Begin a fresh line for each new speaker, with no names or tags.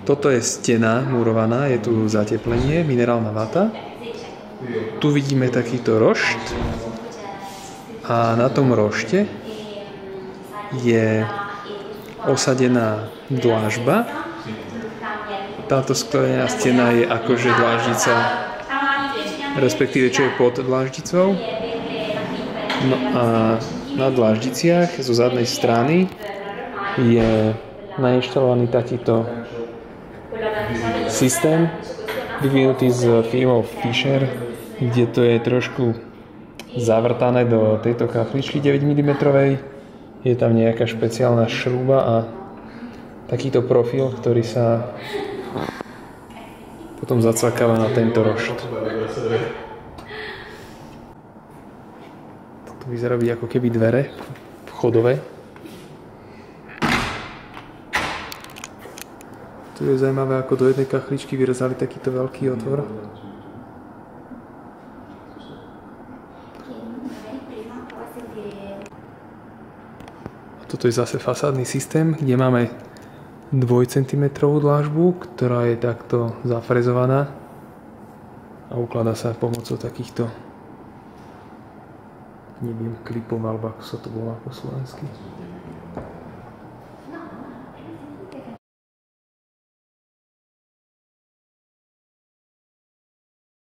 Toto je stena murovaná, je tu zateplenie, minerálna vata. Tu vidíme takýto rošt a na tom rošte je osadená dlážba. Táto sklenená stena je akože dláždica, respektíve čo je pod dláždicou. No a na dláždiciach zo zadnej strany je nainštalovaný takýto systém vyvinutý z firmou Fisher, kde to je trošku zavrtané do tejto kachličky 9 mm. Je tam nejaká špeciálna šrúba a takýto profil, ktorý sa potom zacvakáva na tento rošt. Toto vyzerá byť ako keby dvere vchodové. Tu je zaujímavé, ako do jednej kachličky vyrezali takýto veľký otvor. A toto je zase fasádny systém, kde máme 2 cm dlážbu, ktorá je takto zafrezovaná a ukladá sa pomocou takýchto, neviem, klipov, alebo ako sa to volá po slovensky.